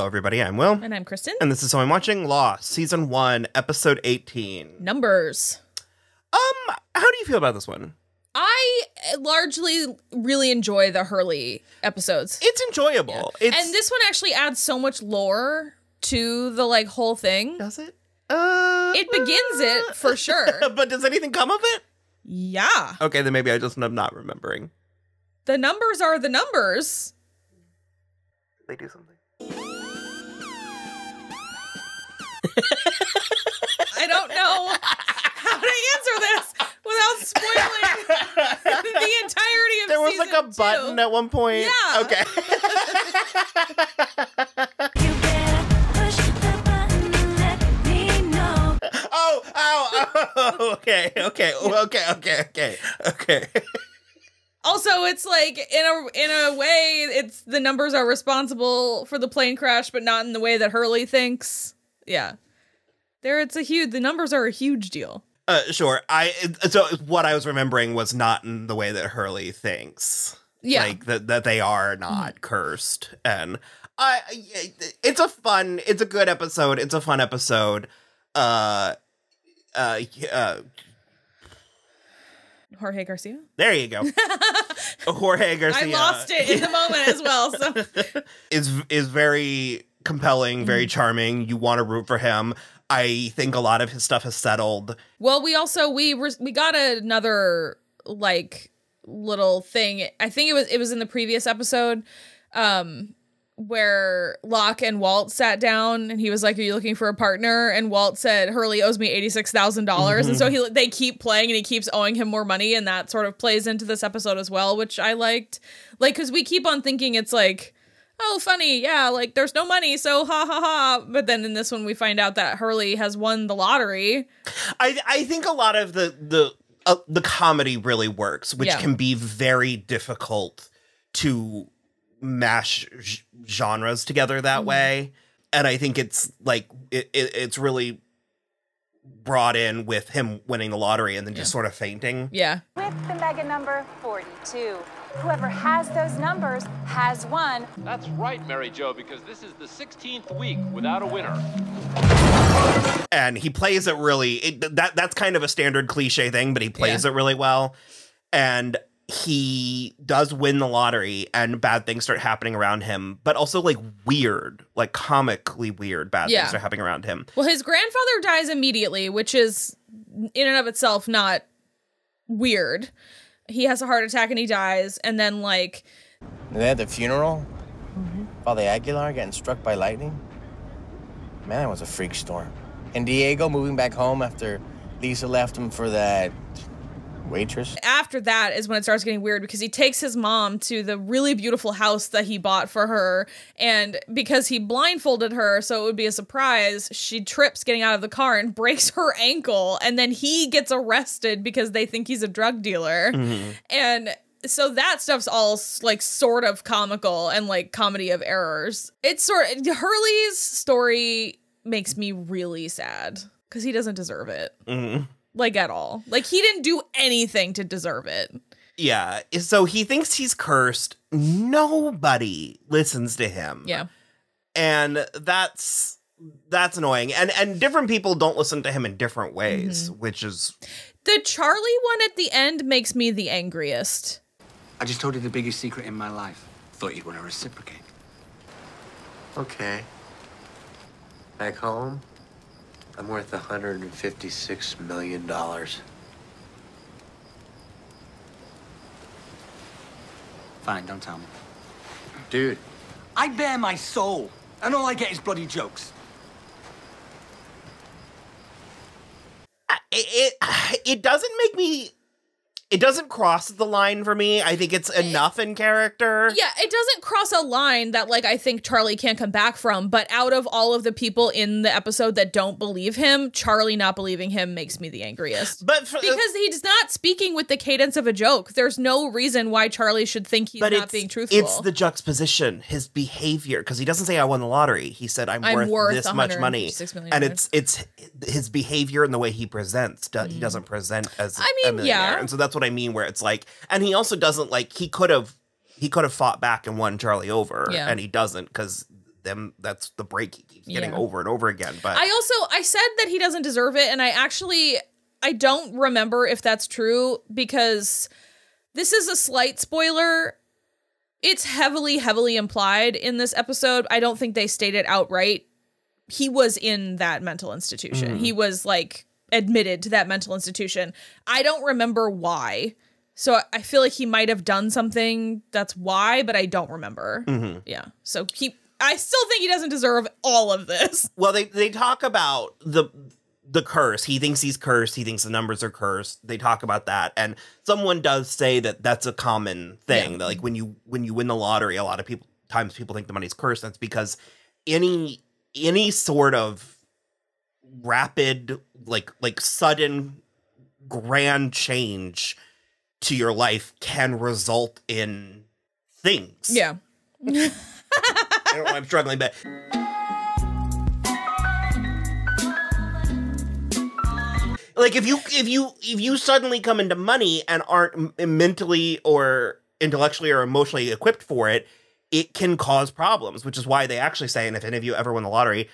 Hello, everybody. I'm Will. And I'm Kristen. And this is So I'm Watching Lost, Season 1, Episode 18. Numbers. How do you feel about this one? I largely really enjoy the Hurley episodes. It's enjoyable. Yeah. And this one actually adds so much lore to the, like, whole thing. Does it? It begins it, for sure. But does anything come of it? Yeah. Okay, then maybe I just am not remembering. The numbers are the numbers. They do something. I don't know how to answer this without spoiling the entirety of There was season like a button at one point. Yeah. Okay. You better push the button and let me know. Oh, okay. Also, it's like in a way, it's the numbers are responsible for the plane crash, but not in the way that Hurley thinks. Yeah, the numbers are a huge deal. Sure. So what I was remembering was not in the way that Hurley thinks. Yeah, like that they are not cursed, and it's a good episode. It's a fun episode. Jorge Garcia. There you go. Jorge Garcia. I lost it in the moment as well. So is very compelling, very charming. You want to root for him. I think a lot of his stuff has settled. Well, we got another like little thing. I think it was in the previous episode, where Locke and Walt sat down and he was like, "Are you looking for a partner?" And Walt said, "Hurley owes me $86,000." And so they keep playing and he keeps owing him more money, and that sort of plays into this episode as well, which I liked. Like, because we keep on thinking it's like, oh, funny, yeah, like there's no money, so ha ha ha. But then in this one we find out that Hurley has won the lottery. I think a lot of the comedy really works, which can be very difficult to mash genres together that way, and I think it's like it's really brought in with him winning the lottery and then just sort of fainting. Yeah. With the mega number 42. Whoever has those numbers has won. That's right, Mary Jo, because this is the 16th week without a winner. And he plays it really, that's kind of a standard cliche thing, but he plays it really well. And he does win the lottery and bad things start happening around him, but also like weird, like comically weird bad things are happening around him. Well, his grandfather dies immediately, which is in and of itself not weird. He has a heart attack and he dies. And then like... They had the funeral? Father Aguilar getting struck by lightning? Man, that was a freak storm. And Diego moving back home after Lisa left him for that waitress. After that is when it starts getting weird, because he takes his mom to the really beautiful house that he bought for her, and because he blindfolded her so it would be a surprise, she trips getting out of the car and breaks her ankle, and then he gets arrested because they think he's a drug dealer. And so that stuff's all like sort of comical and like comedy of errors. It's sort of Hurley's story makes me really sad because he doesn't deserve it. Like, at all. Like, he didn't do anything to deserve it. Yeah. So he thinks he's cursed. Nobody listens to him. Yeah. And that's annoying. And different people don't listen to him in different ways, which is... The Charlie one at the end makes me the angriest. I just told you the biggest secret in my life. Thought you'd want to reciprocate. Okay. Back home, I'm worth $156 million. Fine, don't tell me. Dude. I bare my soul, and all I get is bloody jokes. It doesn't make me... It doesn't cross the line for me. I think it's enough in character. Yeah, it doesn't cross a line that, like, I think Charlie can't come back from, but out of all of the people in the episode that don't believe him, Charlie not believing him makes me the angriest. But because he's not speaking with the cadence of a joke. There's no reason why Charlie should think he's not being truthful. It's the juxtaposition, his behavior, because he doesn't say, I won the lottery. He said, I'm worth this much money. And it's his behavior and the way he presents. He doesn't present as a millionaire. And so that's what I mean, where it's like, and he also doesn't, like, he could have fought back and won Charlie over, and he doesn't, because that's the break he keeps getting over and over again. But I said that he doesn't deserve it, and I don't remember if that's true, because this is a slight spoiler. It's heavily, heavily implied in this episode. I don't think they state it outright. He was in that mental institution. He was like admitted to that mental institution. I don't remember why. So I feel like he might have done something that's why, but I don't remember. Yeah. So I still think he doesn't deserve all of this. Well, they talk about the curse. He thinks he's cursed. He thinks the numbers are cursed. They talk about that. And someone does say that that's a common thing. Yeah. That, like, when you win the lottery, a lot of times people think the money's cursed. That's because any sort of rapid, like sudden grand change to your life can result in things. Yeah. I don't know why I'm struggling, but like if you suddenly come into money and aren't mentally or intellectually or emotionally equipped for it, it can cause problems, which is why they actually say, and if any of you ever win the lottery,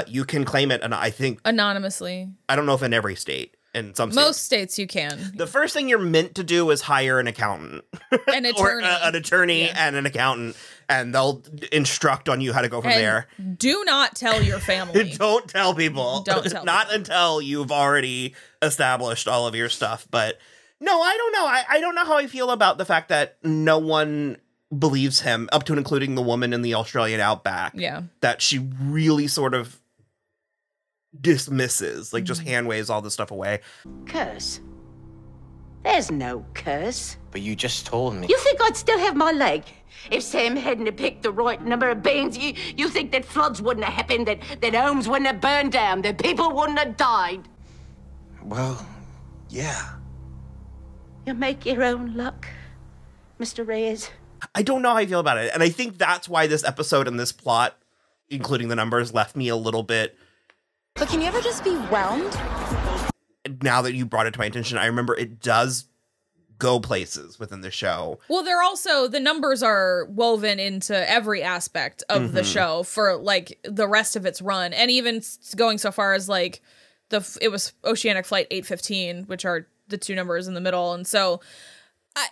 you can claim it, and I think anonymously. I don't know if in every state. In some most states you can. The first thing you're meant to do is hire an accountant, an attorney, or an attorney and an accountant, and they'll instruct on you how to go from there. Do not tell your family. Don't tell people. Don't tell. Not until you've already established all of your stuff. But no, I don't know. I don't know how I feel about the fact that no one believes him, up to and including the woman in the Australian outback. Yeah, that she really sort of dismisses, like just hand waves all this stuff away. Curse? There's no curse. But you just told me. You think I'd still have my leg? If Sam hadn't picked the right number of beans, you think that floods wouldn't have happened, that homes wouldn't have burned down, that people wouldn't have died? Well, yeah. You make your own luck, Mr. Reyes. I don't know how I feel about it. And I think that's why this episode and this plot, including the numbers, left me a little bit. But can you ever just be whelmed? Now that you brought it to my attention, I remember it does go places within the show. Well, they're also, the numbers are woven into every aspect of the show for like the rest of its run. And even going so far as like it was Oceanic Flight 815, which are the two numbers in the middle. And so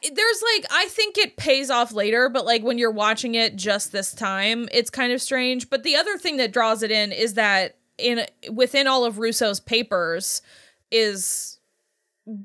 there's like, I think it pays off later, but like when you're watching it just this time, it's kind of strange. But the other thing that draws it in is that within all of Russo's papers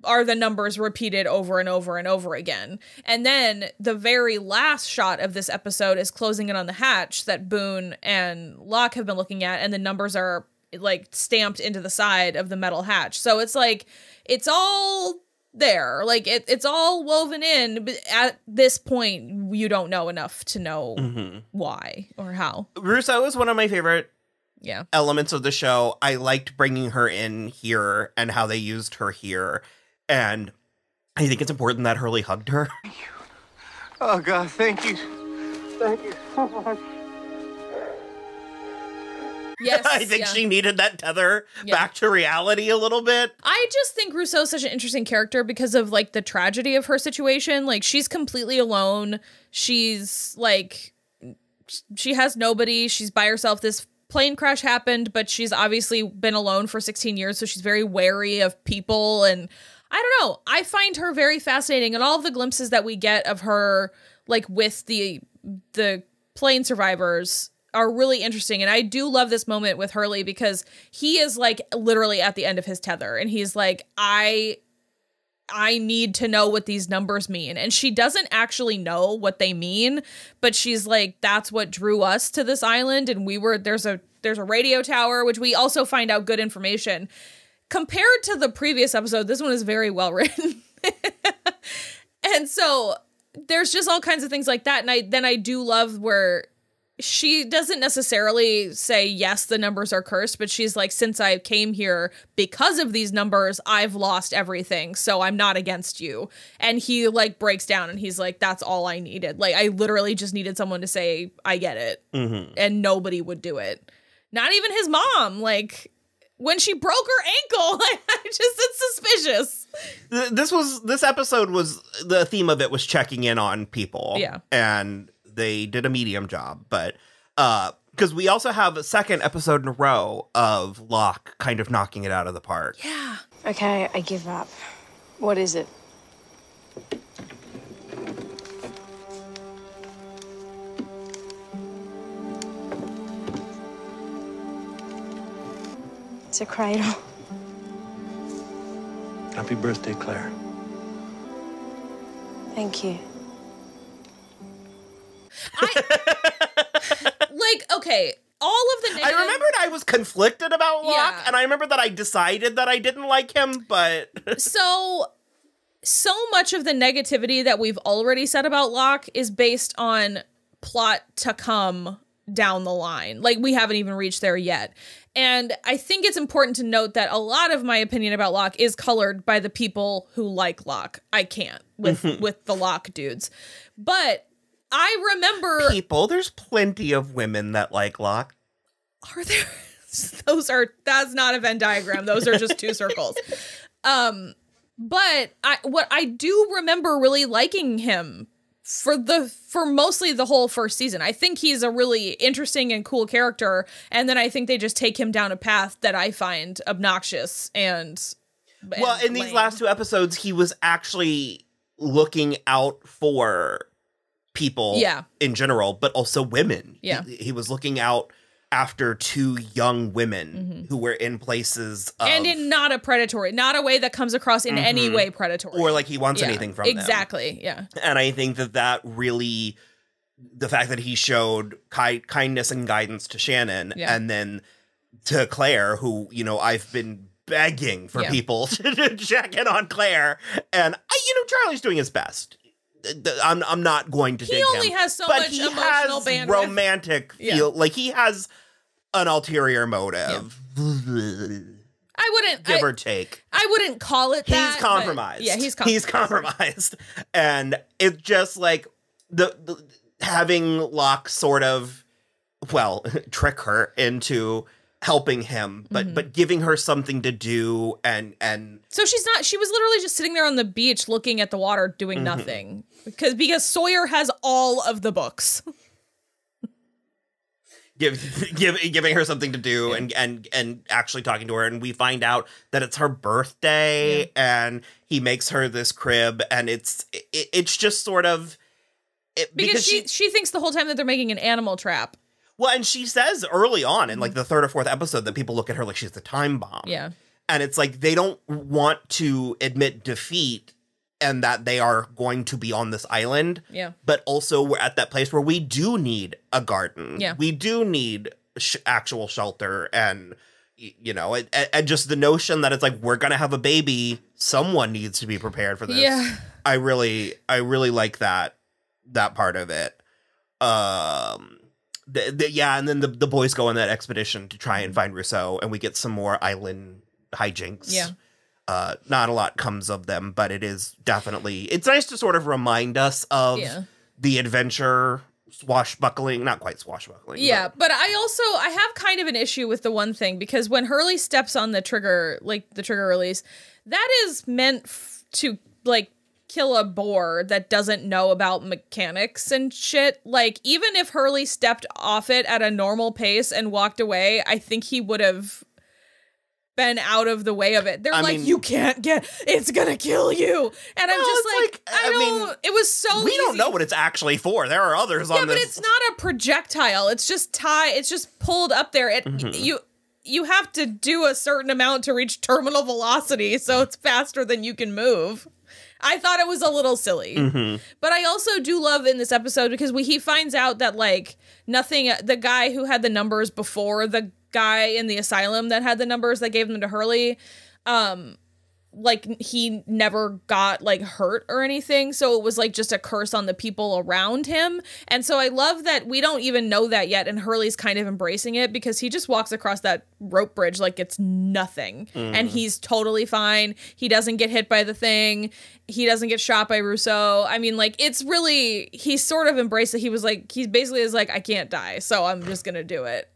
are the numbers repeated over and over and over again. And then the very last shot of this episode is closing in on the hatch that Boone and Locke have been looking at, and the numbers are like stamped into the side of the metal hatch. So it's like, it's all there. Like it's all woven in, but at this point you don't know enough to know why or how. Russo is one of my favorite elements of the show. I liked bringing her in here and how they used her here. And I think it's important that Hurley hugged her. Thank you. Oh, God, thank you. Thank you so much. Yes, I think she needed that tether back to reality a little bit. I just think Rousseau is such an interesting character because of like the tragedy of her situation. Like she's completely alone. She's like, she has nobody. She's by herself. This plane crash happened, but she's obviously been alone for 16 years, so she's very wary of people. And I don't know, I find her very fascinating, and all of the glimpses that we get of her like with the plane survivors are really interesting. And I do love this moment with Hurley because he is like literally at the end of his tether, and he's like, I need to know what these numbers mean. And she doesn't actually know what they mean, but she's like, that's what drew us to this island. And there's a radio tower, which we also find out good information. Compared to the previous episode, this one is very well written. And so there's just all kinds of things like that. And I do love where she doesn't necessarily say, yes, the numbers are cursed, but she's like, since I came here because of these numbers, I've lost everything, so I'm not against you. And he like breaks down and he's like, that's all I needed. Like, I literally just needed someone to say, I get it. And nobody would do it. Not even his mom. Like, when she broke her ankle, it's suspicious. This episode was, the theme of it was checking in on people. Yeah. And they did a medium job, but Because we also have a second episode in a row of Locke kind of knocking it out of the park. Yeah. Okay, I give up. What is it? It's a cradle. Happy birthday, Claire. Thank you. Okay, all of the negative... I remembered I was conflicted about Locke, Yeah. and I remember that I decided that I didn't like him, but... So much of the negativity that we've already said about Locke is based on plot to come down the line. Like, we haven't even reached there yet. And I think it's important to note that a lot of my opinion about Locke is colored by the people who like Locke. I can't with the Locke dudes. But I remember... There's plenty of women that like Locke. Are there? That's not a Venn diagram. Those are just two circles. But I do remember really liking him for mostly the whole first season. I think he's a really interesting and cool character, and then I think they just take him down a path that I find obnoxious and in these last two episodes, he was actually looking out for people in general, but also women. Yeah. He was looking out after two young women who were in places of... And in not a way that comes across in any way predatory. Or like he wants anything from them. Exactly, yeah. And I think that really... The fact that he showed kindness and guidance to Shannon and then to Claire, who, I've been begging for people to check in on Claire. And, Charlie's doing his best. I'm not going to dig him. He only has so much emotional bandwidth. Romantic feel. Like, he has an ulterior motive. I wouldn't... Give or take. I wouldn't call it that. He's compromised. Yeah, he's compromised. He's compromised. And it's just like the having Locke sort of, trick her into helping him, but giving her something to do and so she was literally just sitting there on the beach looking at the water doing nothing because Sawyer has all of the books. Giving her something to do and actually talking to her, and we find out that it's her birthday and he makes her this crib, and it's just sort of because she thinks the whole time that they're making an animal trap. Well, and she says early on in like the third or fourth episode that people look at her like she's the time bomb. Yeah. And it's like they don't want to admit defeat and that they are going to be on this island. Yeah. But also we're at that place where we do need a garden. Yeah. We do need actual shelter and, and just the notion that it's like we're going to have a baby. Someone needs to be prepared for this. Yeah. I really like that part of it. And then the boys go on that expedition to try and find Rousseau, and we get some more island hijinks. Yeah. Not a lot comes of them, but it's nice to sort of remind us of the adventure swashbuckling, not quite swashbuckling. Yeah, but I have kind of an issue with the one thing, because when Hurley steps on the trigger, like the trigger release, that is meant to like kill a boar that doesn't know about mechanics and shit. Like, even if Hurley stepped off it at a normal pace and walked away, I think he would have been out of the way of it. They're you can't it's gonna kill you. And I'm just like, it was so we easy. don't know what it's actually for. There are others on this. Yeah, but it's not a projectile. It's just it's just pulled up there. You have to do a certain amount to reach terminal velocity, so it's faster than you can move. I thought it was a little silly. But I also do love in this episode because he finds out that the guy who had the numbers before the guy in the asylum that had the numbers that gave them to Hurley, he never got hurt or anything. So it was just a curse on the people around him. And so I love that we don't even know that yet. And Hurley's kind of embracing it because he just walks across that rope bridge like it's nothing. And he's totally fine. He doesn't get hit by the thing. He doesn't get shot by Rousseau. I mean, it's really, he sort of embraced it. He was he basically is I can't die, so I'm just going to do it.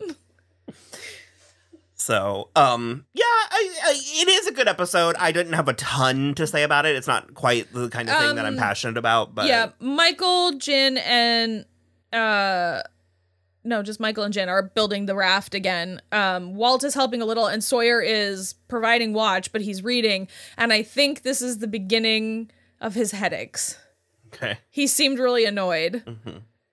So, it is a good episode. I didn't have a ton to say about it. It's not quite the kind of thing that I'm passionate about, but... Yeah, Michael, Jin, and No, just Michael and Jen are building the raft again. Walt is helping a little, and Sawyer is providing watch, but he's reading. And I think this is the beginning of his headaches. Okay. He seemed really annoyed.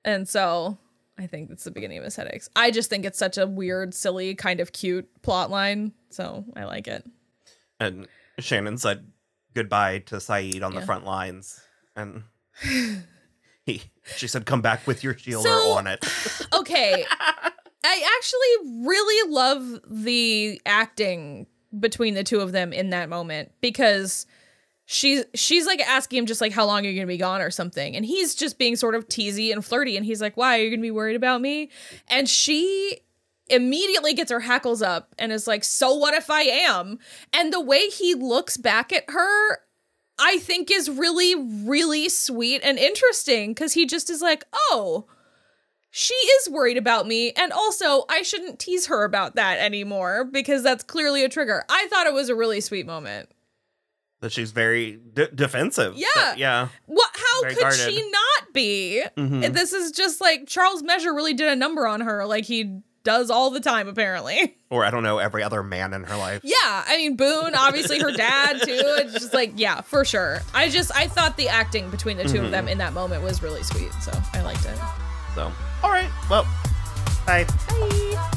And so I think it's the beginning of his headaches. I just think it's such a weird, silly, kind of cute plot line. So I like it. And Shannon said goodbye to Sayid on the front lines. And she said, come back with your shield or on it. Okay. I actually really love the acting between the two of them in that moment, because she's like asking him just like, how long are you gonna be gone or something, and he's just being sort of teasy and flirty, and he's like, why are you gonna be worried about me? And she immediately gets her hackles up and is like, so what if I am? And the way he looks back at her, I think is really, really sweet and interesting, because he just is like, oh, she is worried about me, and also I shouldn't tease her about that anymore because that's clearly a trigger. I thought it was a really sweet moment. That she's very defensive. Yeah. Yeah. What? How Very could guarded. she not be? This is just like Charles Measure really did a number on her, like he does all the time, apparently. Or I don't know, every other man in her life. Yeah, I mean, Boone, obviously her dad too. It's just like, yeah, for sure. I thought the acting between the two of them in that moment was really sweet, so I liked it. So, all right. Well, bye. Bye.